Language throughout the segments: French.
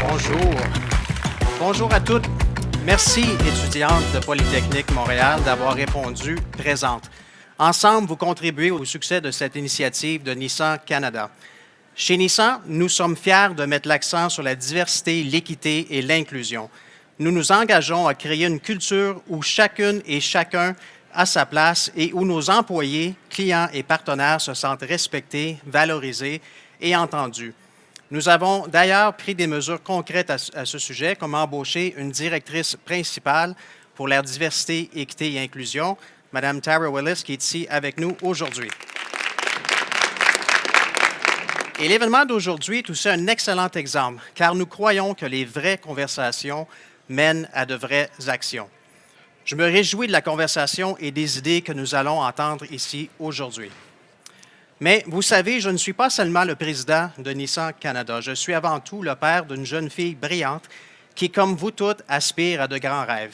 Bonjour. Bonjour à toutes. Merci, étudiantes de Polytechnique Montréal, d'avoir répondu présente. Ensemble, vous contribuez au succès de cette initiative de Nissan Canada. Chez Nissan, nous sommes fiers de mettre l'accent sur la diversité, l'équité et l'inclusion. Nous nous engageons à créer une culture où chacune et chacun a sa place et où nos employés, clients et partenaires se sentent respectés, valorisés et entendus. Nous avons d'ailleurs pris des mesures concrètes à ce sujet, comme embaucher une directrice principale pour la diversité, équité et inclusion, Mme Tara Willis, qui est ici avec nous aujourd'hui. Et l'événement d'aujourd'hui est aussi un excellent exemple, car nous croyons que les vraies conversations mènent à de vraies actions. Je me réjouis de la conversation et des idées que nous allons entendre ici aujourd'hui. Mais vous savez, je ne suis pas seulement le président de Nissan Canada. Je suis avant tout le père d'une jeune fille brillante qui, comme vous toutes, aspire à de grands rêves.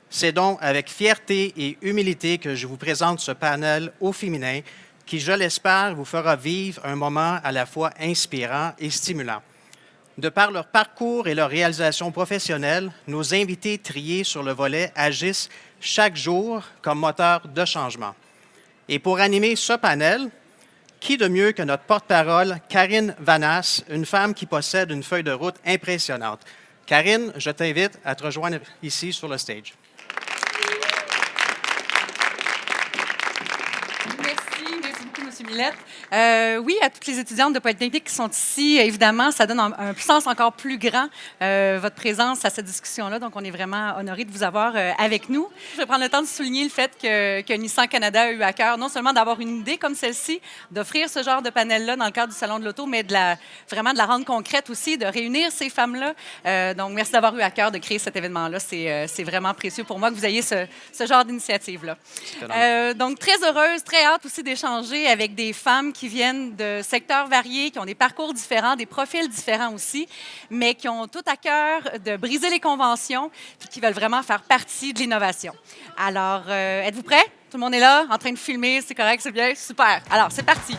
C'est donc avec fierté et humilité que je vous présente ce panel au féminin qui, je l'espère, vous fera vivre un moment à la fois inspirant et stimulant. De par leur parcours et leur réalisation professionnelle, nos invités triés sur le volet agissent chaque jour comme moteur de changement. Et pour animer ce panel, qui de mieux que notre porte-parole, Karine Vanasse, une femme qui possède une feuille de route impressionnante. Karine, je t'invite à te rejoindre ici sur le stage. Merci beaucoup, M. Millette. Oui, à toutes les étudiantes de Polytechnique qui sont ici, évidemment, ça donne un sens encore plus grand, votre présence à cette discussion-là. Donc, on est vraiment honorés de vous avoir avec nous. Je vais prendre le temps de souligner le fait que Nissan Canada a eu à cœur non seulement d'avoir une idée comme celle-ci, d'offrir ce genre de panel-là dans le cadre du Salon de l'Auto, mais vraiment de la rendre concrète aussi, de réunir ces femmes-là. Donc, merci d'avoir eu à cœur de créer cet événement-là. C'est vraiment précieux pour moi que vous ayez ce genre d'initiative-là. Donc, très heureuse, très hâte aussi d'échanger avec des femmes qui viennent de secteurs variés, qui ont des parcours différents, des profils différents aussi, mais qui ont tout à cœur de briser les conventions et qui veulent vraiment faire partie de l'innovation. Alors, êtes-vous prêts? Tout le monde est là, en train de filmer, c'est correct, c'est bien? Super. Alors, c'est parti.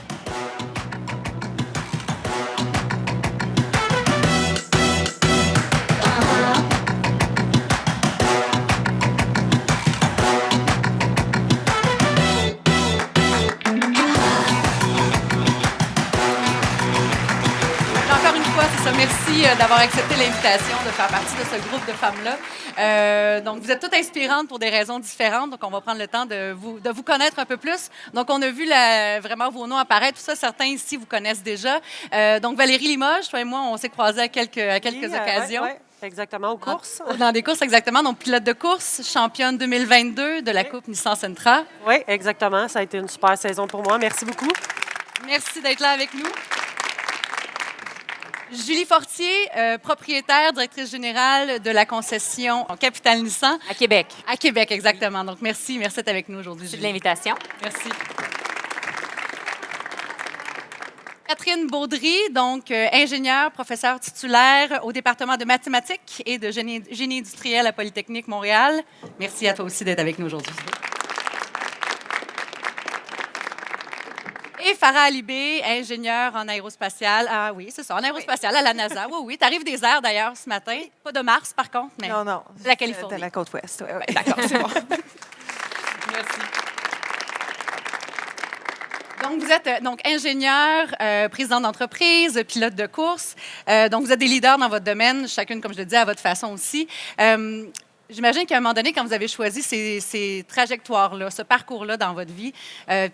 Merci d'avoir accepté l'invitation de faire partie de ce groupe de femmes-là. Donc, vous êtes toutes inspirantes pour des raisons différentes. Donc, on va prendre le temps de vous connaître un peu plus. Donc, on a vu vraiment vos noms apparaître. Tout ça, certains ici vous connaissent déjà. Donc, Valérie Limoges, toi et moi, on s'est croisés à quelques occasions. Oui, exactement, aux courses. Dans des courses, exactement. Donc, pilote de course, championne 2022 de la Coupe Nissan Sentra. Oui, exactement. Ça a été une super saison pour moi. Merci beaucoup. Merci d'être là avec nous. Julie Fortier, propriétaire, directrice générale de la concession Capital Nissan. À Québec. À Québec, exactement. Donc, merci d'être avec nous aujourd'hui, Merci Julie. de l'invitation. Merci. Catherine Baudry, donc ingénieure, professeure titulaire au département de mathématiques et de génie industriel à Polytechnique Montréal. Merci à toi aussi d'être avec nous aujourd'hui. Et Farah Alibé, ingénieure en aérospatiale. Ah oui, c'est ça, en aérospatiale à la NASA. Oui, oui. Tu arrives des airs d'ailleurs ce matin. Pas de Mars, par contre, mais non. de la Californie. De la côte ouest, oui. Ouais, d'accord, c'est bon. Merci. Donc, vous êtes ingénieur, président d'entreprise, pilote de course. Donc, vous êtes des leaders dans votre domaine, chacune, comme je le dis, à votre façon aussi. J'imagine qu'à un moment donné, quand vous avez choisi ces trajectoires-là, ce parcours-là dans votre vie,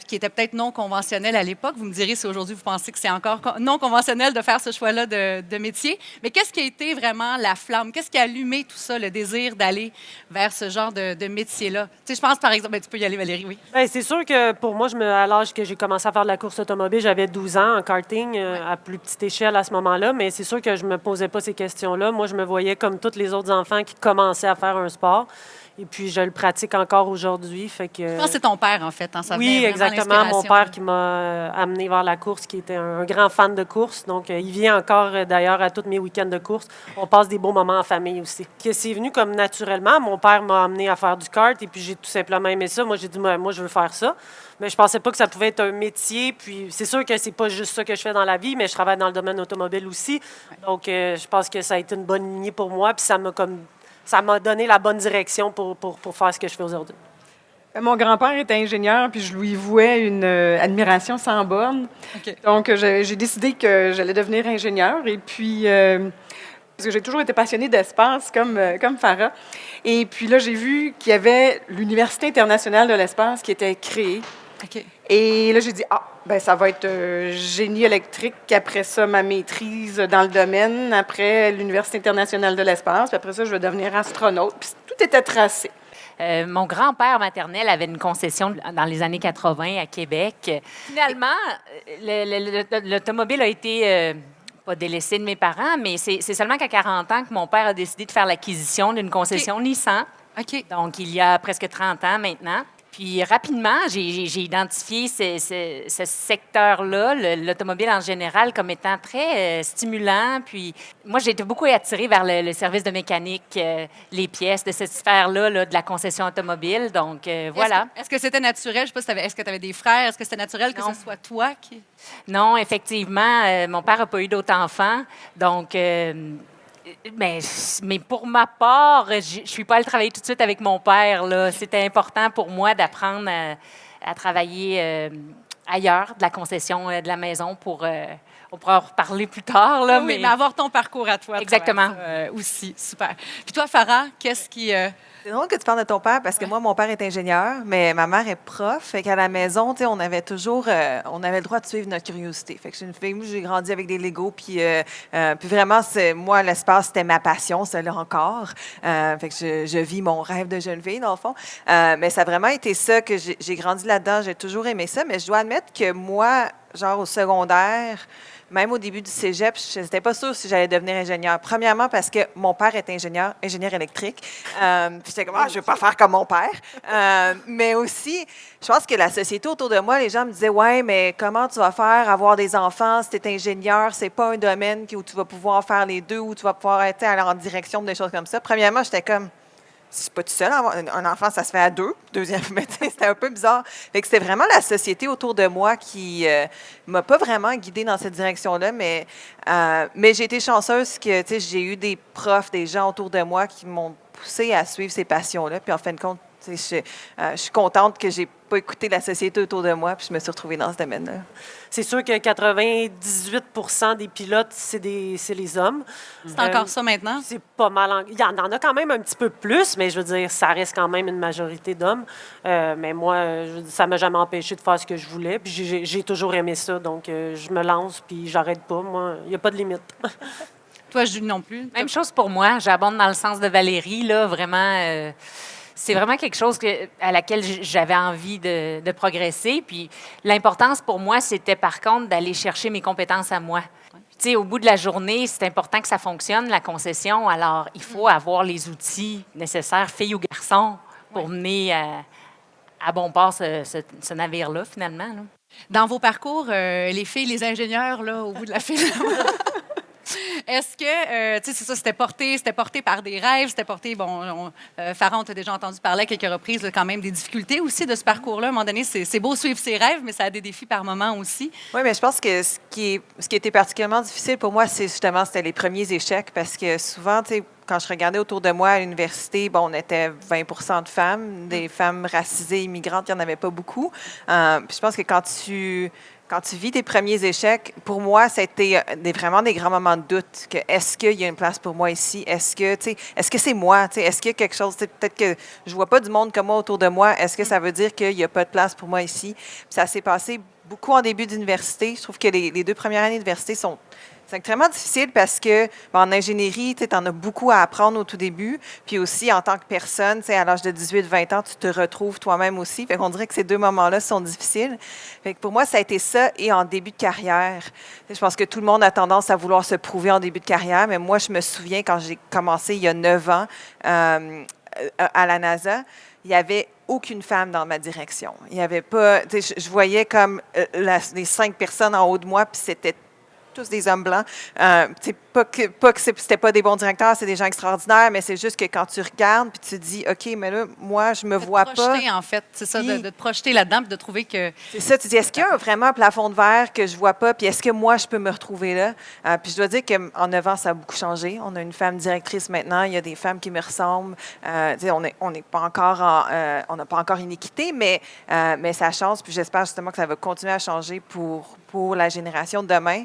qui était peut-être non conventionnel à l'époque, vous me direz si aujourd'hui vous pensez que c'est encore non conventionnel de faire ce choix-là de métier, mais qu'est-ce qui a été vraiment la flamme? Qu'est-ce qui a allumé tout ça, le désir d'aller vers ce genre de métier-là? Tu sais, je pense, par exemple, tu peux y aller, Valérie, oui. Bien, c'est sûr que pour moi, à l'âge que j'ai commencé à faire de la course automobile, j'avais 12 ans en karting, à plus petite échelle à ce moment-là, mais c'est sûr que je me posais pas ces questions-là. Moi, je me voyais comme tous les autres enfants qui commençaient à faire un sport. Et puis, je le pratique encore aujourd'hui. Fait que, Je pense que c'est ton père, en fait. Hein, ça oui, venait vraiment exactement. Mon l'inspiration. père qui m'a amené vers la course, qui était un grand fan de course. Donc, il vient encore, d'ailleurs, à tous mes week-ends de course. On passe des bons moments en famille aussi. Que c'est venu comme naturellement. Mon père m'a amené à faire du kart et puis j'ai tout simplement aimé ça. Moi, j'ai dit, moi, je veux faire ça. Mais je pensais pas que ça pouvait être un métier. Puis, c'est sûr que c'est pas juste ça que je fais dans la vie, mais je travaille dans le domaine automobile aussi. Donc, je pense que ça a été une bonne lignée pour moi. Puis, ça m'a donné la bonne direction pour faire ce que je fais aujourd'hui. Mon grand-père était ingénieur, puis je lui vouais une admiration sans borne. OK. Donc, j'ai décidé que j'allais devenir ingénieur. Et puis, parce que j'ai toujours été passionnée d'espace, comme Farah. Et puis là, j'ai vu qu'il y avait l'Université internationale de l'espace qui était créée. OK. Et là, j'ai dit, ben ça va être génie électrique. Après ça, ma maîtrise dans le domaine. Après, l'Université internationale de l'espace. Puis après ça, je vais devenir astronaute. Puis tout était tracé. Mon grand-père maternel avait une concession dans les années 80 à Québec. Finalement, l'automobile a été pas délaissé de mes parents, mais c'est seulement qu'à 40 ans que mon père a décidé de faire l'acquisition d'une concession Nissan. OK. Donc, il y a presque 30 ans maintenant. Puis, rapidement, j'ai identifié ce secteur-là, l'automobile en général, comme étant très stimulant. Puis, moi, j'ai été beaucoup attirée vers le service de mécanique, les pièces de cette sphère-là, là, de la concession automobile. Donc, voilà. Est-ce que c'était naturel? Je sais pas, est-ce que tu avais des frères? Est-ce que c'était naturel que Non. ce soit toi qui... Non, effectivement, mon père n'a pas eu d'autres enfants. Donc, mais pour ma part, je ne suis pas allée travailler tout de suite avec mon père, là. C'était important pour moi d'apprendre à travailler ailleurs de la concession de la maison pour... on pourra en reparler plus tard, là, Oui, mais avoir ton parcours à toi. à Exactement. travers ça, aussi, super. Puis toi, Farah, qu'est-ce qui... C'est drôle que tu parles de ton père parce que moi, mon père est ingénieur, mais ma mère est prof. Fait qu'à la maison, tu sais, on avait toujours, on avait le droit de suivre notre curiosité. Fait que je suis une fille, moi, j'ai grandi avec des Legos, puis vraiment, moi, l'espace, c'était ma passion, c'est là encore. Fait que je vis mon rêve de jeune fille, dans le fond. Mais ça a vraiment été ça que j'ai grandi là-dedans. J'ai toujours aimé ça, mais je dois admettre que moi, genre au secondaire, même au début du cégep, je n'étais pas sûre si j'allais devenir ingénieur. Premièrement, parce que mon père est ingénieur électrique. Puis j'étais comme, je ne vais pas faire comme mon père. Mais aussi, je pense que la société autour de moi, les gens me disaient, ouais, mais comment tu vas faire avoir des enfants si tu es ingénieur? C'est pas un domaine où tu vas pouvoir faire les deux, où tu vas pouvoir être aller en direction des choses comme ça. Premièrement, j'étais comme, je suis pas tout seul. Un enfant, ça se fait à deux. Deuxième, mais c'était un peu bizarre. Fait que c'était vraiment la société autour de moi qui m'a pas vraiment guidée dans cette direction-là. Mais j'ai été chanceuse que j'ai eu des profs, des gens autour de moi qui m'ont poussée à suivre ces passions-là. Puis en fin de compte, je suis contente que j'ai pas écouté la société autour de moi, puis je me suis retrouvée dans ce domaine-là. C'est sûr que 98 des pilotes, c'est les hommes. C'est encore ça maintenant? C'est pas mal. Il y en a quand même un petit peu plus, mais je veux dire, ça reste quand même une majorité d'hommes. Mais moi, ça m'a jamais empêché de faire ce que je voulais. Puis j'ai toujours aimé ça, donc je me lance, puis j'arrête pas. Moi, il n'y a pas de limite. Toi, Julie non plus? Même chose pour moi. J'abonde dans le sens de Valérie, là, vraiment. C'est vraiment quelque chose à laquelle j'avais envie de progresser. Puis l'importance pour moi, c'était par contre d'aller chercher mes compétences à moi. Tu sais, au bout de la journée, c'est important que ça fonctionne, la concession. Alors, il faut avoir les outils nécessaires, filles ou garçons, pour mener à bon port ce navire-là, finalement. Là. Dans vos parcours, les filles, les ingénieurs, là, au bout de la file, est-ce que, tu sais, c'est ça, c'était porté par des rêves, c'était porté, Farah, on t'a déjà entendu parler à quelques reprises, là, quand même, des difficultés aussi de ce parcours-là. À un moment donné, c'est beau suivre ses rêves, mais ça a des défis par moment aussi. Oui, mais je pense que ce qui était particulièrement difficile pour moi, c'était les premiers échecs, parce que souvent, tu sais, quand je regardais autour de moi à l'université, on était 20 de femmes, des femmes racisées, immigrantes, il n'y en avait pas beaucoup. Puis je pense que quand tu vis tes premiers échecs, pour moi, ça a été vraiment des grands moments de doute. Est-ce qu'il y a une place pour moi ici? Est-ce que c'est moi? Est-ce qu'il y a quelque chose? Peut-être que je ne vois pas du monde comme moi autour de moi. Est-ce que ça veut dire qu'il n'y a pas de place pour moi ici? Puis ça s'est passé beaucoup en début d'université. Je trouve que les 2 premières années d'université c'est extrêmement difficile parce que en ingénierie, tu en as beaucoup à apprendre au tout début. Puis aussi, en tant que personne, à l'âge de 18-20 ans, tu te retrouves toi-même aussi. Fait qu'on dirait que ces 2 moments-là sont difficiles. Fait que pour moi, ça a été ça et en début de carrière. Je pense que tout le monde a tendance à vouloir se prouver en début de carrière, mais moi, je me souviens quand j'ai commencé il y a 9 ans, à la NASA, il n'y avait aucune femme dans ma direction. Il n'y avait pas, je voyais comme les 5 personnes en haut de moi, puis c'était tous des hommes blancs. Pas que c'était pas des bons directeurs, c'est des gens extraordinaires, mais c'est juste que quand tu regardes puis tu te dis, OK, mais là, moi, je me vois De te pas. projeter, en fait. C'est ça, de te projeter là-dedans puis de trouver que... C'est ça, tu dis, est-ce qu'il y a vraiment un plafond de verre que je vois pas, puis est-ce que moi, je peux me retrouver là? Puis je dois dire qu'en 9 ans, ça a beaucoup changé. On a une femme directrice maintenant, il y a des femmes qui me ressemblent. On n'est pas encore on n'a pas encore une équité, mais ça change, puis j'espère justement que ça va continuer à changer pour la génération de demain,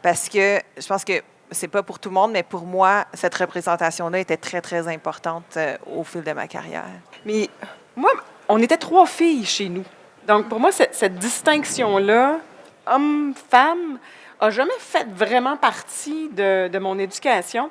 parce que je pense que c'est pas pour tout le monde, mais pour moi, cette représentation-là était très, très importante au fil de ma carrière. Mais moi, on était 3 filles chez nous. Donc, pour moi, cette distinction-là, homme-femme, a jamais fait vraiment partie de mon éducation.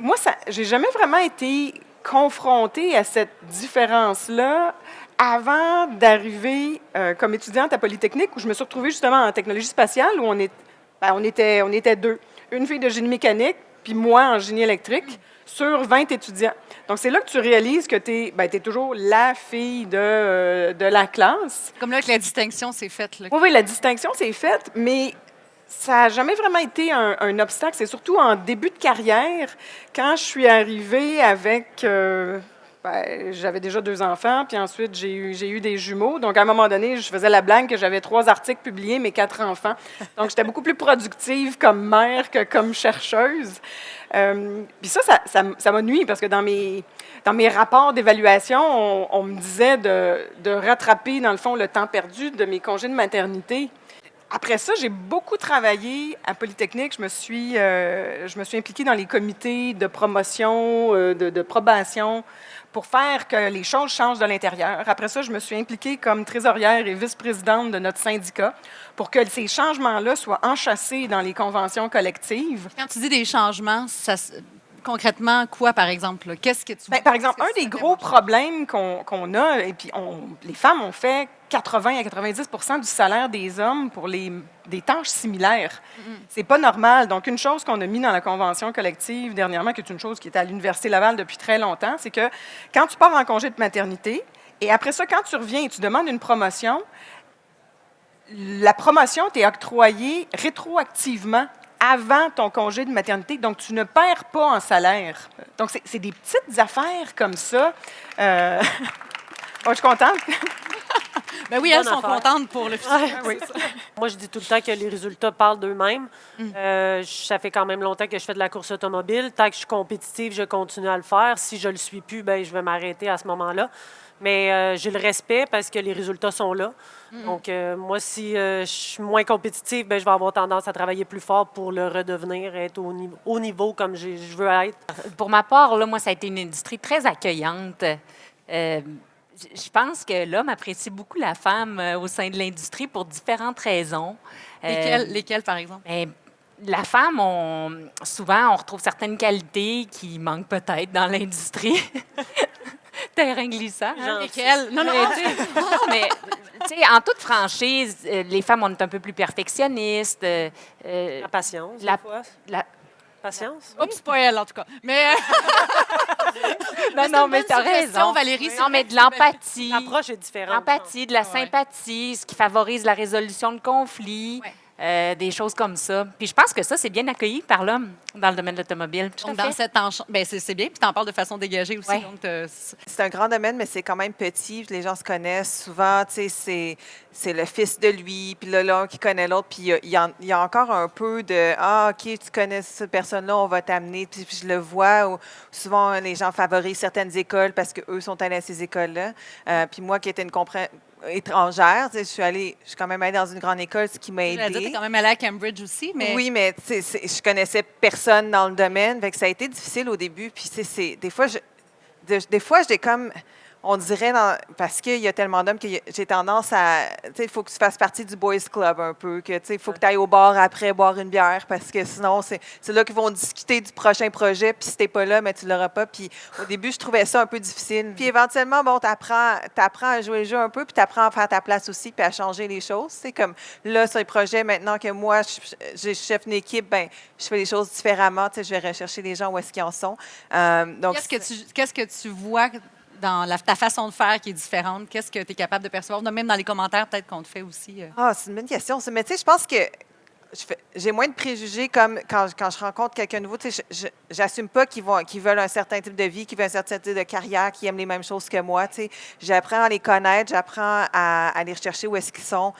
Moi, j'ai jamais vraiment été confrontée à cette différence-là avant d'arriver comme étudiante à Polytechnique, où je me suis retrouvée justement en technologie spatiale, où on était 2. Une fille de génie mécanique, puis moi en génie électrique, sur 20 étudiants. Donc, c'est là que tu réalises que tu es toujours la fille de la classe. Comme là que la distinction s'est faite. Là. Oui, la distinction s'est faite, mais ça n'a jamais vraiment été un obstacle. C'est surtout en début de carrière, quand je suis arrivée avec... j'avais déjà 2 enfants, puis ensuite, j'ai eu des jumeaux. Donc, à un moment donné, je faisais la blague que j'avais 3 articles publiés, mais 4 enfants. Donc, j'étais beaucoup plus productive comme mère que comme chercheuse. Puis ça m'a nui, parce que dans mes rapports d'évaluation, on me disait de rattraper, dans le fond, le temps perdu de mes congés de maternité. Après ça, j'ai beaucoup travaillé à Polytechnique. Je me suis impliquée dans les comités de promotion, de probation, pour faire que les choses changent de l'intérieur. Après ça, je me suis impliquée comme trésorière et vice-présidente de notre syndicat pour que ces changements-là soient enchâssés dans les conventions collectives. Quand tu dis des changements, concrètement, quoi, par exemple? Là? Qu'est-ce que tu... Par exemple, un des gros problèmes qu'on a, et puis les femmes ont fait 80 à 90 du salaire des hommes pour des tâches similaires. C'est pas normal. Donc, une chose qu'on a mis dans la convention collective dernièrement, qui est une chose qui est à l'Université Laval depuis très longtemps, c'est que quand tu pars en congé de maternité, et après ça, quand tu reviens et tu demandes une promotion, la promotion t'est octroyée rétroactivement avant ton congé de maternité, donc tu ne perds pas en salaire. Donc, c'est des petites affaires comme ça. Je suis contente. Ben oui, elles sont contentes pour le futur. Oui. Moi, je dis tout le temps que les résultats parlent d'eux-mêmes. Ça fait quand même longtemps que je fais de la course automobile. Tant que je suis compétitive, je continue à le faire. Si je ne le suis plus, ben, je vais m'arrêter à ce moment-là. Mais j'ai le respect parce que les résultats sont là. Donc, moi, si je suis moins compétitive, ben, je vais avoir tendance à travailler plus fort pour le redevenir, être au niveau comme je veux être. Pour ma part, là, moi, ça a été une industrie très accueillante. Je pense que l'homme apprécie beaucoup la femme au sein de l'industrie pour différentes raisons. Lesquelles, par exemple? Ben, la femme, souvent, on retrouve certaines qualités qui manquent peut-être dans l'industrie. Terrain glissant. Hein? Lesquelles? Non, mais tu sais, en toute franchise, les femmes, on est un peu plus perfectionnistes. La patience, des fois. Patience? Oups, pas elle, en tout cas. Mais... non, mais t'as raison. Valérie. Non, mais de l'empathie. L'approche est différente. L'empathie, de la sympathie, ce qui favorise la résolution de conflits. Ouais. Des choses comme ça. Puis je pense que ça, c'est bien accueilli par l'homme dans le domaine de l'automobile. Donc, dans cette c'est bien, puis tu en parles de façon dégagée aussi. Ouais. Donc, C'est un grand domaine, mais c'est quand même petit. Les gens se connaissent souvent. Tu sais, c'est le fils de lui, puis là, l'un qui connaît l'autre. Puis il y a encore un peu de « Ah, OK, tu connais cette personne-là, on va t'amener. » Puis je le vois, où souvent, les gens favorisent certaines écoles parce qu'eux sont allés à ces écoles-là. Puis moi, qui étais une étrangère, tu sais, je suis quand même allée dans une grande école, ce qui m'a aidée. tu es quand même allée à Cambridge aussi, mais... Oui, mais tu sais, je connaissais personne dans le domaine, fait que ça a été difficile au début. Puis des fois, j'ai comme... on dirait, parce qu'il y a tellement d'hommes que j'ai tendance à, tu sais, il faut que tu fasses partie du boys club un peu, que, tu sais, il faut que tu ailles au bar après boire une bière, parce que sinon, c'est là qu'ils vont discuter du prochain projet, puis si t'es pas là, mais tu l'auras pas. Puis au début, je trouvais ça un peu difficile. Puis éventuellement, bon, t'apprends à jouer le jeu un peu, puis t'apprends à faire ta place aussi, puis à changer les choses. C'est comme là, sur les projets, maintenant que moi, je chef une équipe, ben je fais les choses différemment. Tu sais, je vais rechercher les gens où est-ce qu'ils en sont. Donc, Qu'est-ce que tu vois dans ta façon de faire qui est différente? Qu'est-ce que tu es capable de percevoir? Même dans les commentaires, peut-être qu'on te fait aussi. Ah, c'est une bonne question. Mais tu sais, je pense que j'ai moins de préjugés comme quand je rencontre quelqu'un de nouveau. Tu sais, j'assume pas qu'ils veulent un certain type de vie, qu'ils veulent un certain type de carrière, qu'ils aiment les mêmes choses que moi. Tu sais, j'apprends à les connaître, j'apprends à les rechercher où est-ce qu'ils sont.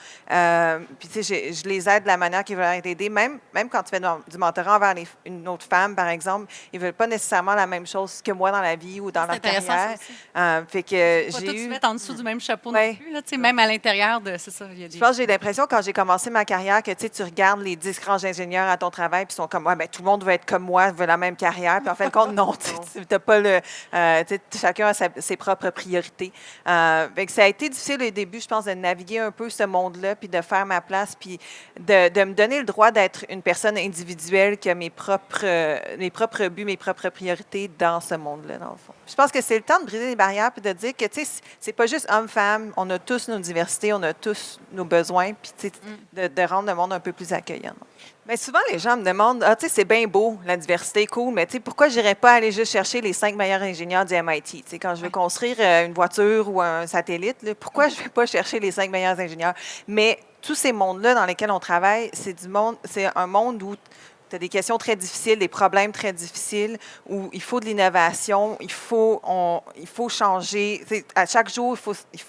Puis tu sais, je les aide de la manière qu'ils veulent être aidés. Même quand tu fais du mentorat envers une autre femme, par exemple, ils veulent pas nécessairement la même chose que moi dans la vie ou dans leur intéressant, carrière. ça Fait que Pas j'ai tous se mettre en dessous du même chapeau Ouais. non plus. Là, tu sais, même à l'intérieur de. C'est ça. Il y a des... Je pense que j'ai l'impression, quand j'ai commencé ma carrière, que tu regardes les 10 grands ingénieurs à ton travail, puis ils sont comme, ouais, ben, tout le monde veut être comme moi, veut la même carrière. Puis en fin de compte, non, tu n'as pas le. Chacun a ses propres priorités. Fait que ça a été difficile au début, je pense, de naviguer un peu ce monde-là, puis de faire ma place, puis de me donner le droit d'être une personne individuelle qui a mes propres buts, mes propres priorités dans ce monde-là, dans le fond. Je pense que c'est le temps de briser les barrières, puis de dire que, tu sais, c'est pas juste homme-femme, on a tous nos diversités, on a tous nos besoins, puis tu sais, de rendre le monde un peu plus accueillant. Mais souvent, les gens me demandent, ah, tu sais, c'est bien beau, la diversité, cool, mais tu sais, pourquoi je n'irais pas aller juste chercher les 5 meilleurs ingénieurs du MIT? Tu sais, quand je veux construire une voiture ou un satellite, là, pourquoi je ne vais pas chercher les 5 meilleurs ingénieurs? Mais tous ces mondes-là dans lesquels on travaille, c'est un monde où tu as des questions très difficiles, des problèmes très difficiles, où il faut de l'innovation, il faut changer. Tu sais, à chaque jour, il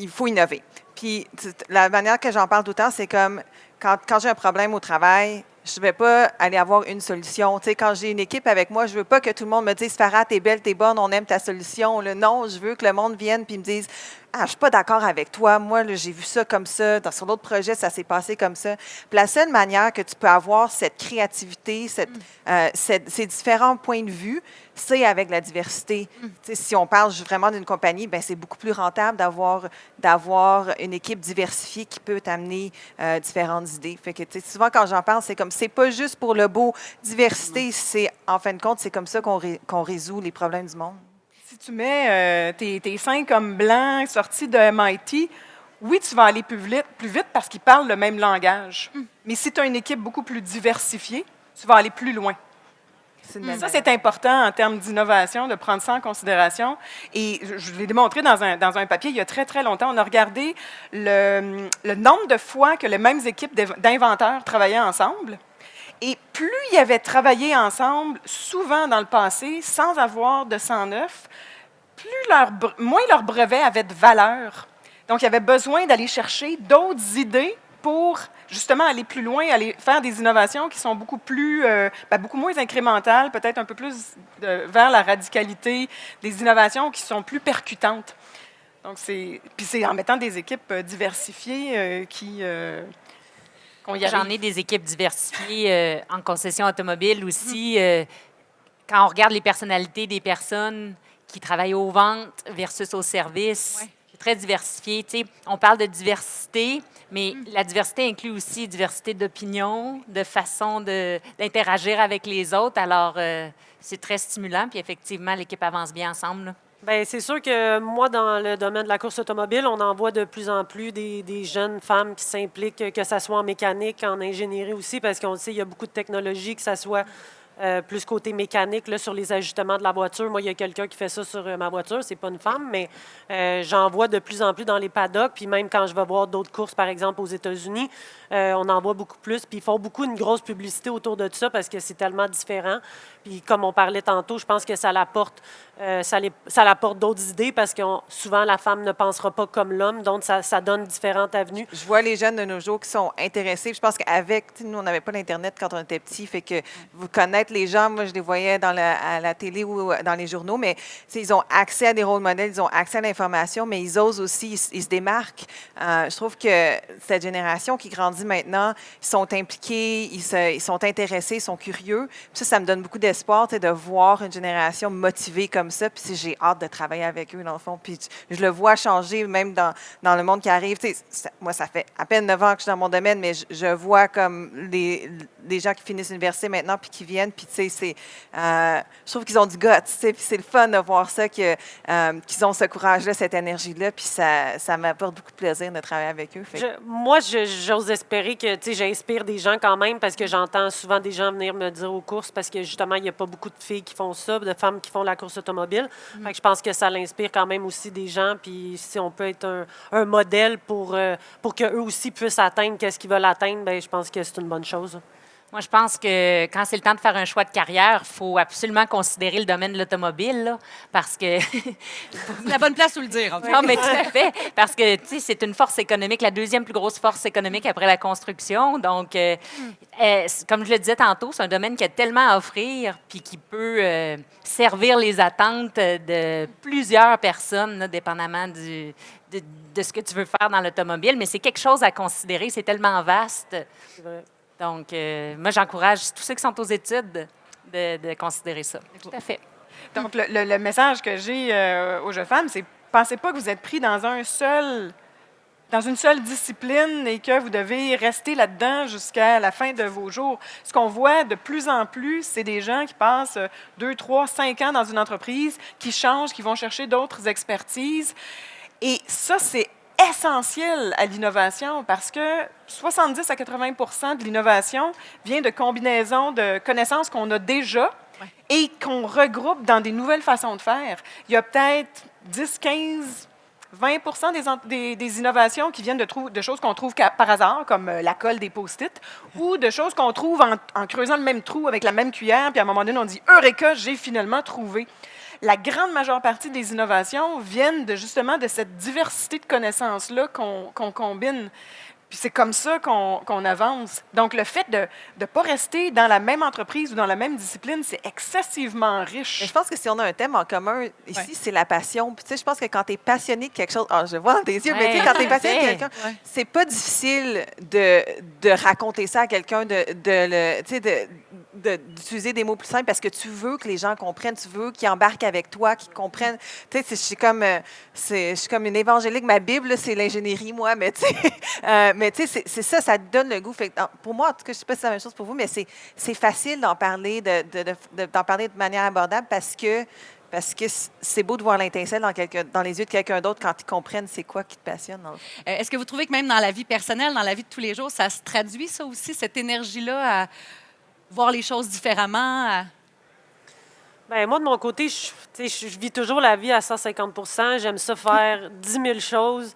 faut innover. Puis la manière que j'en parle tout le temps, c'est comme quand j'ai un problème au travail, je ne vais pas aller avoir une solution. Tu sais, quand j'ai une équipe avec moi, je ne veux pas que tout le monde me dise « Farah, t'es belle, t'es bonne, on aime ta solution. » Non, je veux que le monde vienne et me dise « Ah, je ne suis pas d'accord avec toi. Moi, là, j'ai vu ça comme ça. Sur d'autres projets, ça s'est passé comme ça. » Puis la seule manière que tu peux avoir cette créativité, ces différents points de vue, c'est avec la diversité. Tu sais, si on parle vraiment d'une compagnie, ben c'est beaucoup plus rentable d'avoir une équipe diversifiée qui peut t'amener différentes idées. Fait que, tu sais, souvent, quand j'en parle, c'est comme, c'est pas juste pour le beau. Diversité, c'est, en fin de compte, c'est comme ça qu'on résout les problèmes du monde. Si tu mets tes 5 hommes blancs sortis de MIT, oui, tu vas aller plus vite parce qu'ils parlent le même langage. Mais si tu as une équipe beaucoup plus diversifiée, tu vas aller plus loin. Ça, c'est important en termes d'innovation, de prendre ça en considération. Et je l'ai démontré dans un papier il y a très, très longtemps. On a regardé le nombre de fois que les mêmes équipes d'inventeurs travaillaient ensemble. Et plus ils avaient travaillé ensemble, souvent dans le passé, sans avoir de sang neuf, moins leur brevet avait de valeur. Donc, il y avait besoin d'aller chercher d'autres idées pour justement aller plus loin, aller faire des innovations qui sont beaucoup moins incrémentales, peut-être un peu plus vers la radicalité, des innovations qui sont plus percutantes. Donc, c'est en mettant des équipes diversifiées qu'on y arrive. J'en ai des équipes diversifiées en concession automobile aussi. Quand on regarde les personnalités des personnes qui travaillent aux ventes versus au service, c'est très diversifié. Tu sais, on parle de diversité, mais la diversité inclut aussi diversité d'opinion, de façon d'interagir avec les autres. Alors, c'est très stimulant. Puis effectivement, l'équipe avance bien ensemble, là. Bien, c'est sûr que moi, dans le domaine de la course automobile, on en voit de plus en plus des jeunes femmes qui s'impliquent, que ce soit en mécanique, en ingénierie aussi, parce qu'on sait qu'il y a beaucoup de technologies, que ce soit plus côté mécanique, là, sur les ajustements de la voiture. Moi, il y a quelqu'un qui fait ça sur ma voiture. C'est pas une femme, mais j'en vois de plus en plus dans les paddocks. Puis même quand je vais voir d'autres courses, par exemple, aux États-Unis, on en voit beaucoup plus. Puis ils font beaucoup une grosse publicité autour de ça parce que c'est tellement différent. Puis comme on parlait tantôt, je pense que ça l'apporte d'autres idées parce que souvent, la femme ne pensera pas comme l'homme. Donc, ça donne différentes avenues. Je vois les jeunes de nos jours qui sont intéressés. Je pense qu'avec, nous, on n'avait pas l'Internet quand on était petits, fait que vous connaissez peut-être les gens, moi, je les voyais à la télé ou dans les journaux, mais ils ont accès à des rôles modèles, ils ont accès à l'information, mais ils osent aussi, ils se démarquent. Je trouve que cette génération qui grandit maintenant, ils sont impliqués, ils sont intéressés, ils sont curieux. Puis ça me donne beaucoup d'espoir, de voir une génération motivée comme ça. Puis j'ai hâte de travailler avec eux, dans le fond. Puis je le vois changer, même dans le monde qui arrive. Moi, ça fait à peine 9 ans que je suis dans mon domaine, mais je vois comme les gens qui finissent l'université maintenant puis qui viennent. Puis, je trouve qu'ils ont du guts, puis c'est le fun de voir ça, qu'ils ont ce courage-là, cette énergie-là. Puis ça m'apporte beaucoup de plaisir de travailler avec eux. Moi, j'ose espérer que j'inspire des gens quand même parce que j'entends souvent des gens venir me dire aux courses parce que justement, il n'y a pas beaucoup de filles qui font ça, de femmes qui font la course automobile. Fait que je pense que ça l'inspire quand même aussi des gens. Puis si on peut être un modèle pour qu'eux aussi puissent atteindre ce qu'ils veulent atteindre, bien, je pense que c'est une bonne chose. Moi, je pense que quand c'est le temps de faire un choix de carrière, il faut absolument considérer le domaine de l'automobile, là, parce que... C'est la bonne place où le dire, en tout cas. Non, mais tout à fait, parce que, tu sais, c'est une force économique, la deuxième plus grosse force économique après la construction. Donc, comme je le disais tantôt, c'est un domaine qui a tellement à offrir, puis qui peut servir les attentes de plusieurs personnes, là, dépendamment de ce que tu veux faire dans l'automobile. Mais c'est quelque chose à considérer, c'est tellement vaste. C'est vrai. Donc, moi, j'encourage tous ceux qui sont aux études de considérer ça. Tout à fait. Donc, le message que j'ai aux jeunes femmes, c'est pensez pas que vous êtes pris dans une seule discipline et que vous devez rester là-dedans jusqu'à la fin de vos jours. Ce qu'on voit de plus en plus, c'est des gens qui passent 2, 3, 5 ans dans une entreprise, qui changent, qui vont chercher d'autres expertises. Et ça, c'est essentiel à l'innovation parce que 70 à 80 de l'innovation vient de combinaisons de connaissances qu'on a déjà et qu'on regroupe dans des nouvelles façons de faire. Il y a peut-être 10, 15, 20 des innovations qui viennent de choses qu'on trouve par hasard, comme la colle des post-it, ou de choses qu'on trouve en creusant le même trou avec la même cuillère, puis à un moment donné, on dit « Eureka, j'ai finalement trouvé ». La grande majeure partie des innovations viennent justement de cette diversité de connaissances-là qu'on combine. Puis c'est comme ça qu'on avance. Donc, le fait de ne pas rester dans la même entreprise ou dans la même discipline, c'est excessivement riche. Mais je pense que si on a un thème en commun ici, c'est la passion. Puis, je pense que quand tu es passionné de quelque chose, je vois dans tes yeux, mais quand tu es passionné de quelqu'un, c'est pas difficile de raconter ça à quelqu'un, d'utiliser des mots plus simples parce que tu veux que les gens comprennent, tu veux qu'ils embarquent avec toi, qu'ils comprennent. Tu sais, je suis comme une évangélique. Ma Bible, c'est l'ingénierie, moi, mais tu sais, c'est ça, ça te donne le goût. Fait que, pour moi, en tout cas, je ne sais pas si c'est la même chose pour vous, mais c'est facile d'en parler, d'en parler de manière abordable parce que c'est beau de voir l'étincelle dans les yeux de quelqu'un d'autre quand ils comprennent c'est quoi qui te passionne. Est-ce que vous trouvez que même dans la vie personnelle, dans la vie de tous les jours, ça se traduit, ça aussi, cette énergie-là, à voir les choses différemment? Bien, moi, de mon côté, je vis toujours la vie à 150 %. J'aime ça faire 10 000 choses.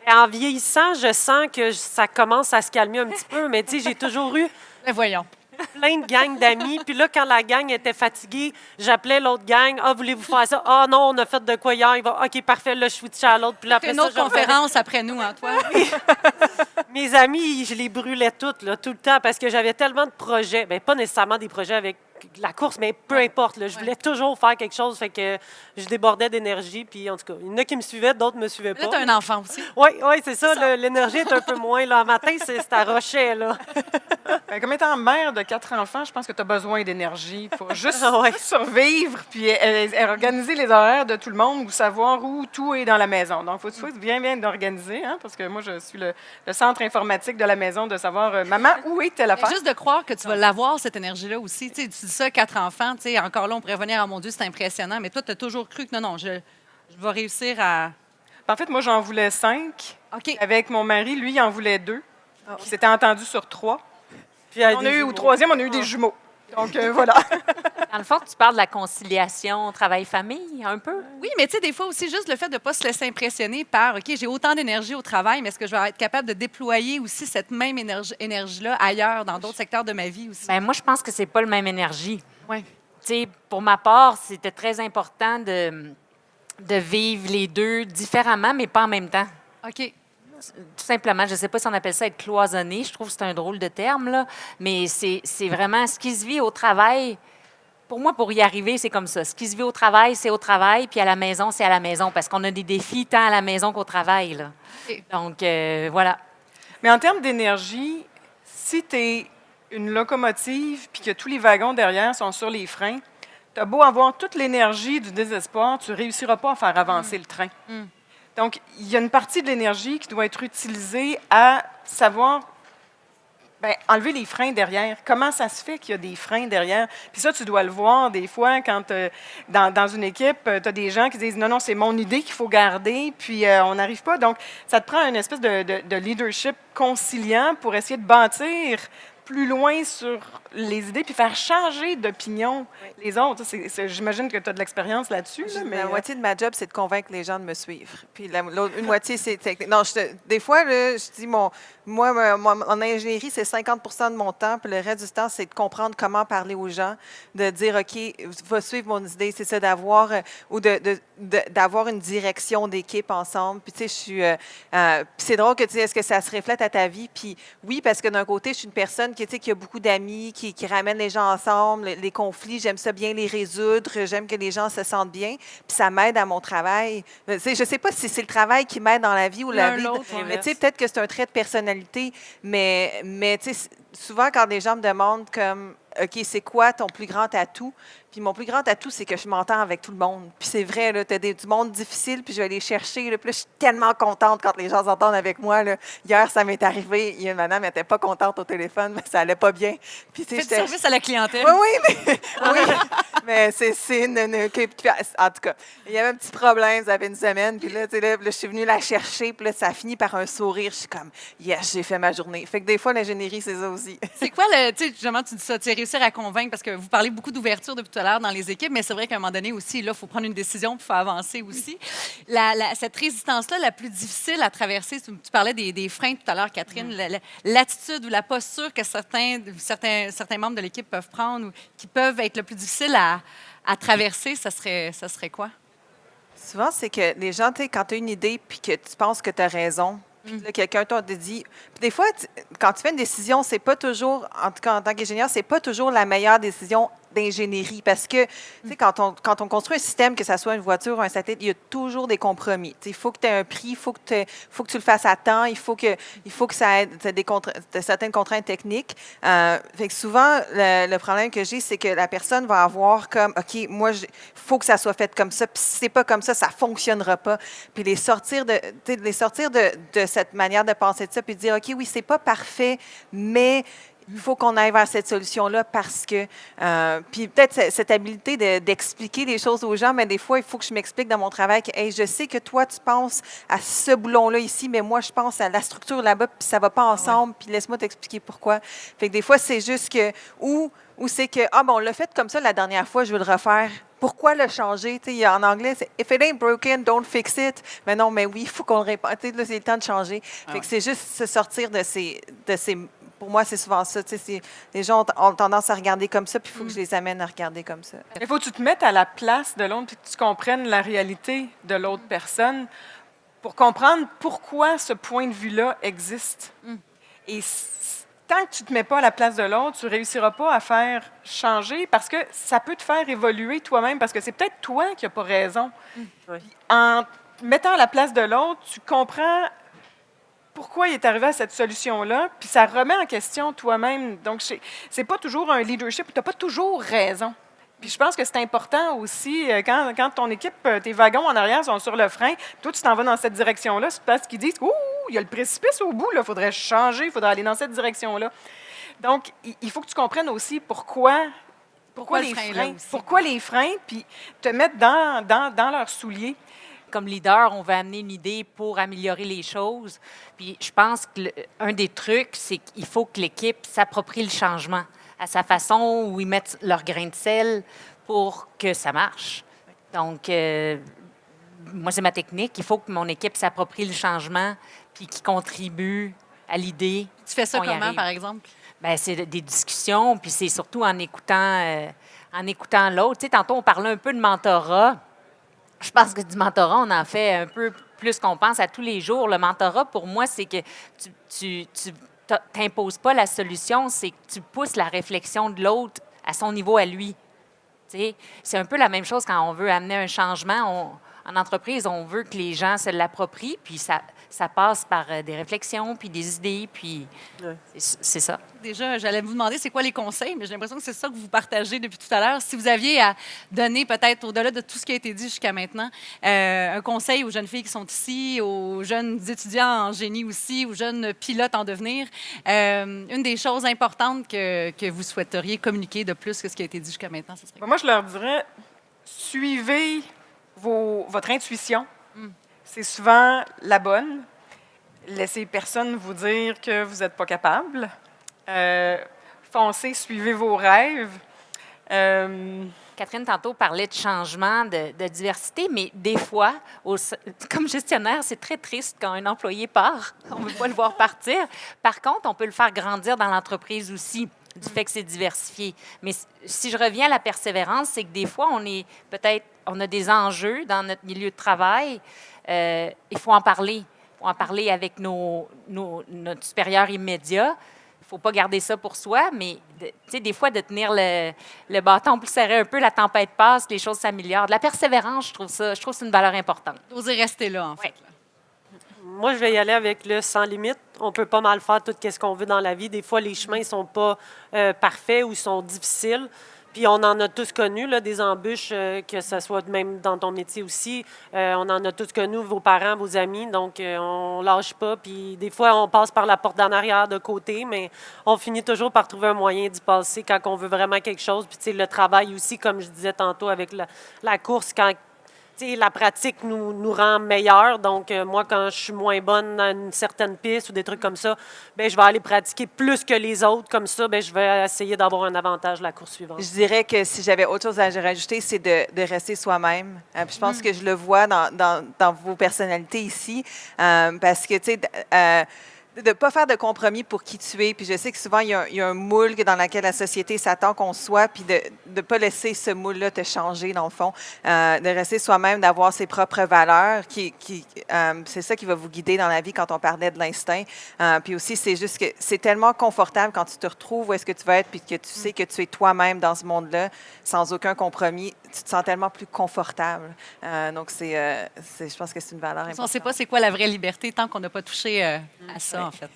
Et en vieillissant, je sens que ça commence à se calmer un petit peu, mais tu sais, j'ai toujours eu Mais voyons. plein de gangs d'amis. Puis là, quand la gang était fatiguée, j'appelais l'autre gang. « Ah, voulez-vous faire ça? Ah non, on a fait de quoi hier? » Il va, « OK, parfait, là, je switchais à l'autre. » Puis là, après Une ça, autre conférence après nous, Antoine. Mes amis, je les brûlais toutes, là, tout le temps, parce que j'avais tellement de projets. Bien, pas nécessairement des projets avec la course, mais peu importe. Là, je voulais toujours faire quelque chose, fait que je débordais d'énergie. Puis, en tout cas, il y en a qui me suivaient, d'autres ne me suivaient pas. Là, tu as un enfant aussi. Oui, c'est ça. L'énergie est un peu moins. Là. Le matin, c'est à Rochet, là. Comme étant mère de 4 enfants, je pense que tu as besoin d'énergie pour juste Ouais. survivre puis organiser les horaires de tout le monde ou savoir où tout est dans la maison. Donc, il faut que tu sois bien organisé, hein, parce que moi, je suis le centre informatique de la maison de savoir, maman, où est telle affaire? Juste de croire que tu vas l'avoir, cette énergie-là aussi. Tu sais, tu dis ça, 4 enfants, tu sais, encore là, on pourrait venir, ah mon Dieu, c'est impressionnant, mais toi, tu as toujours cru que non, je vais réussir à... En fait, moi, j'en voulais 5. OK. Avec mon mari, lui, il en voulait 2. Qui s'était entendu sur 3. Puis, On a eu, au troisième, on a eu des jumeaux. Donc, voilà. Dans le fond, tu parles de la conciliation travail-famille, un peu? Oui, mais tu sais, des fois aussi, juste le fait de ne pas se laisser impressionner par, OK, j'ai autant d'énergie au travail, mais est-ce que je vais être capable de déployer aussi cette même énergie-là ailleurs, dans d'autres secteurs de ma vie aussi? Bien, moi, je pense que c'est pas le même énergie. Oui. Tu sais, pour ma part, c'était très important de vivre les deux différemment, mais pas en même temps. OK. Tout simplement, je ne sais pas si on appelle ça être cloisonné, je trouve que c'est un drôle de terme, là, mais c'est vraiment ce qui se vit au travail, pour moi, pour y arriver, c'est comme ça. Ce qui se vit au travail, c'est au travail, puis à la maison, c'est à la maison, parce qu'on a des défis tant à la maison qu'au travail, là. Et- Donc, voilà. Mais en termes d'énergie, si tu es une locomotive puis que tous les wagons derrière sont sur les freins, tu as beau avoir toute l'énergie du désespoir, tu ne réussiras pas à faire avancer le train. Donc, il y a une partie de l'énergie qui doit être utilisée à savoir enlever les freins derrière. Comment ça se fait qu'il y a des freins derrière? Puis ça, tu dois le voir des fois quand, dans une équipe, tu as des gens qui disent non, non, c'est mon idée qu'il faut garder, puis on n'arrive pas. Donc, ça te prend une espèce de leadership conciliant pour essayer de bâtir plus loin sur les idées puis faire changer d'opinion les autres. J'imagine que tu as de l'expérience là-dessus. Là, mais, La moitié de ma job, c'est de convaincre les gens de me suivre. Puis une moitié, c'est technique. Non, des fois, là, je dis, moi, en ingénierie, c'est 50 de mon temps, puis le reste du temps, c'est de comprendre comment parler aux gens, de dire, OK, va suivre mon idée, c'est ça, d'avoir d'avoir une direction d'équipe ensemble. Puis, tu sais, je suis. Puis c'est drôle que tu dis, est-ce que ça se reflète à ta vie? Puis, oui, parce que d'un côté, je suis une personne qui, tu sais, qui a beaucoup d'amis, qui ramène les gens ensemble, les conflits, j'aime ça bien les résoudre, j'aime que les gens se sentent bien, puis ça m'aide à mon travail. Tu sais, je sais pas si c'est le travail qui m'aide dans la vie ou la L'un vie. l'autre, Mais tu sais, peut-être que c'est un trait de personnalité, mais tu sais, souvent quand des gens me demandent comme, OK, c'est quoi ton plus grand atout? Puis mon plus grand atout, c'est que je m'entends avec tout le monde. Puis c'est vrai, là, tu as du monde difficile, puis je vais aller chercher. Là, puis là, je suis tellement contente quand les gens s'entendent avec moi. Là. Hier, ça m'est arrivé. Il y a une madame, elle n'était pas contente au téléphone, mais ça allait pas bien. Puis, tu sais, Faites du service à la clientèle. oui, mais c'est en tout cas, il y avait un petit problème, ça fait une semaine, puis là, tu sais, là, je suis venue la chercher, puis là, ça a fini par un sourire. Je suis comme, yes, j'ai fait ma journée. Fait que des fois, l'ingénierie, c'est ça aussi. C'est quoi, tu sais, justement, tu dis ça, tu sais, réussir à convaincre, parce que vous parlez beaucoup d'ouverture depuis tout à l'heure dans les équipes, mais c'est vrai qu'à un moment donné aussi, là, il faut prendre une décision, puis il faut avancer aussi. Cette résistance-là, la plus difficile à traverser, tu parlais des freins tout à l'heure, Catherine, l'attitude ou la posture que certains membres de l'équipe peuvent prendre ou qui peuvent être le plus difficile à traverser, ça serait quoi? Souvent, c'est que les gens, tu sais, quand tu as une idée puis que tu penses que tu as raison, puis là, quelqu'un t'a dit. Puis des fois, quand tu fais une décision, c'est pas toujours, en tout cas en tant qu'ingénieur, c'est pas toujours la meilleure décision d'ingénierie. Parce que, tu sais, quand on construit un système, que ce soit une voiture ou un satellite, il y a toujours des compromis. Tu sais, il faut que tu aies un prix, il faut que tu le fasses à temps, il faut que ça ait certaines contraintes techniques. Fait que souvent, le problème que j'ai, c'est que la personne va avoir comme, OK, moi, il faut que ça soit fait comme ça, puis si c'est pas comme ça ne fonctionnera pas. Puis les sortir de cette manière de penser de ça, puis de dire, OK, oui, c'est pas parfait, mais il faut qu'on aille vers cette solution-là parce que... puis peut-être cette habileté d'expliquer les choses aux gens, mais des fois, il faut que je m'explique dans mon travail que hey, je sais que toi, tu penses à ce boulon-là ici, mais moi, je pense à la structure là-bas, puis ça va pas ensemble, puis laisse-moi t'expliquer pourquoi. Fait que des fois, c'est juste que... Ou c'est que, on l'a fait comme ça la dernière fois, je veux le refaire. Pourquoi le changer? En anglais, c'est « If it ain't broken, don't fix it ». Mais non, mais oui, il faut qu'on le répète. Là, c'est le temps de changer. Fait que c'est juste se sortir de ces pour moi, c'est souvent ça. Les gens ont tendance à regarder comme ça, puis il faut que je les amène à regarder comme ça. il faut que tu te mettes à la place de l'autre puis que tu comprennes la réalité de l'autre personne pour comprendre pourquoi ce point de vue-là existe. Et tant que tu ne te mets pas à la place de l'autre, tu ne réussiras pas à faire changer parce que ça peut te faire évoluer toi-même parce que c'est peut-être toi qui n'as pas raison. Oui. En te mettant à la place de l'autre, tu comprends pourquoi il est arrivé à cette solution-là, puis ça remet en question toi-même. Donc, c'est pas toujours un leadership où tu n'as pas toujours raison. Puis je pense que c'est important aussi, quand ton équipe, tes wagons en arrière sont sur le frein, toi, tu t'en vas dans cette direction-là, c'est parce qu'ils disent « Ouh, il y a le précipice au bout, il faudrait changer, il faudrait aller dans cette direction-là. » Donc, il faut que tu comprennes aussi pourquoi les freins, puis te mettre dans leurs souliers. Comme leader, on veut amener une idée pour améliorer les choses. Puis je pense qu'un des trucs, c'est qu'il faut que l'équipe s'approprie le changement à sa façon, où ils mettent leur grain de sel pour que ça marche. Donc, moi, c'est ma technique. Il faut que mon équipe s'approprie le changement puis qu'il contribue à l'idée. Tu fais ça qu'on y comment, arrive. par exemple? Bien, c'est des discussions, puis c'est surtout en écoutant l'autre. Tu sais, tantôt, on parlait un peu de mentorat. Je pense que du mentorat, on en fait un peu plus qu'on pense à tous les jours. Le mentorat, pour moi, c'est que tu t'imposes pas la solution, c'est que tu pousses la réflexion de l'autre à son niveau à lui. Tu sais, c'est un peu la même chose quand on veut amener un changement. En entreprise, on veut que les gens se l'approprient, puis ça passe par des réflexions, puis des idées, puis Ouais. c'est ça. Déjà, j'allais vous demander c'est quoi les conseils, mais j'ai l'impression que c'est ça que vous partagez depuis tout à l'heure. Si vous aviez à donner, peut-être au-delà de tout ce qui a été dit jusqu'à maintenant, un conseil aux jeunes filles qui sont ici, aux jeunes étudiants en génie aussi, aux jeunes pilotes en devenir, une des choses importantes que vous souhaiteriez communiquer de plus que ce qui a été dit jusqu'à maintenant, ce serait quoi? Moi, je leur dirais, suivez votre intuition. C'est souvent la bonne. Laissez personne vous dire que vous n'êtes pas capable. Foncez, suivez vos rêves. Catherine, tantôt, parlait de changement, de diversité, mais des fois, comme gestionnaire, c'est très triste quand un employé part. On ne veut pas le voir partir. Par contre, on peut le faire grandir dans l'entreprise aussi, du fait que c'est diversifié. Mais si je reviens à la persévérance, c'est que des fois, on a des enjeux dans notre milieu de travail. Il faut en parler. Il faut en parler avec notre supérieur immédiat. Il ne faut pas garder ça pour soi, mais des fois, de tenir le bâton plus serré un peu, la tempête passe, les choses s'améliorent. De la persévérance, je trouve que c'est une valeur importante. Oser rester là, en fait. Ouais. Là. Moi, je vais y aller avec le sans limite. On peut pas mal faire tout ce qu'on veut dans la vie. Des fois, les chemins ne sont pas parfaits ou ils sont difficiles. Puis on en a tous connu, là, des embûches, que ce soit même dans ton métier aussi. On en a tous connu, vos parents, vos amis. Donc, on lâche pas. Puis des fois, on passe par la porte d'en arrière de côté, mais on finit toujours par trouver un moyen d'y passer quand on veut vraiment quelque chose. Puis, tu sais, le travail aussi, comme je disais tantôt avec la course, quand la pratique nous rend meilleurs. Donc, moi, quand je suis moins bonne dans une certaine piste ou des trucs comme ça, bien, je vais aller pratiquer plus que les autres. Comme ça, bien, je vais essayer d'avoir un avantage la course suivante. Je dirais que si j'avais autre chose à rajouter, c'est de rester soi-même. Puis je pense que je le vois dans vos personnalités ici, parce que, tu sais, de ne pas faire de compromis pour qui tu es. Puis je sais que souvent, il y a un moule dans lequel la société s'attend qu'on soit, puis de ne pas laisser ce moule-là te changer, dans le fond. De rester soi-même, d'avoir ses propres valeurs. C'est ça qui va vous guider dans la vie quand on parlait de l'instinct. Puis aussi, c'est juste que c'est tellement confortable quand tu te retrouves où est-ce que tu vas être, puis que tu sais que tu es toi-même dans ce monde-là, sans aucun compromis. Tu te sens tellement plus confortable. Donc, je pense que c'est une valeur importante. On ne sait pas c'est quoi la vraie liberté tant qu'on n'a pas touché à ça, en fait.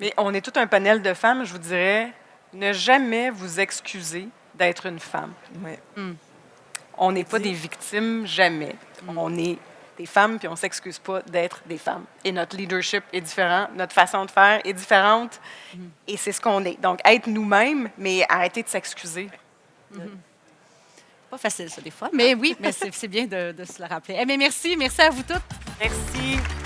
Mais on est tout un panel de femmes, je vous dirais, ne jamais vous excuser d'être une femme. Oui. On n'est pas des victimes, jamais. On est des femmes, puis on ne s'excuse pas d'être des femmes. Et notre leadership est différent, notre façon de faire est différente, et c'est ce qu'on est. Donc, être nous-mêmes, mais arrêter de s'excuser. Pas facile, ça, des fois. Mais oui, mais c'est bien de se le rappeler. Eh bien, merci à vous toutes. Merci.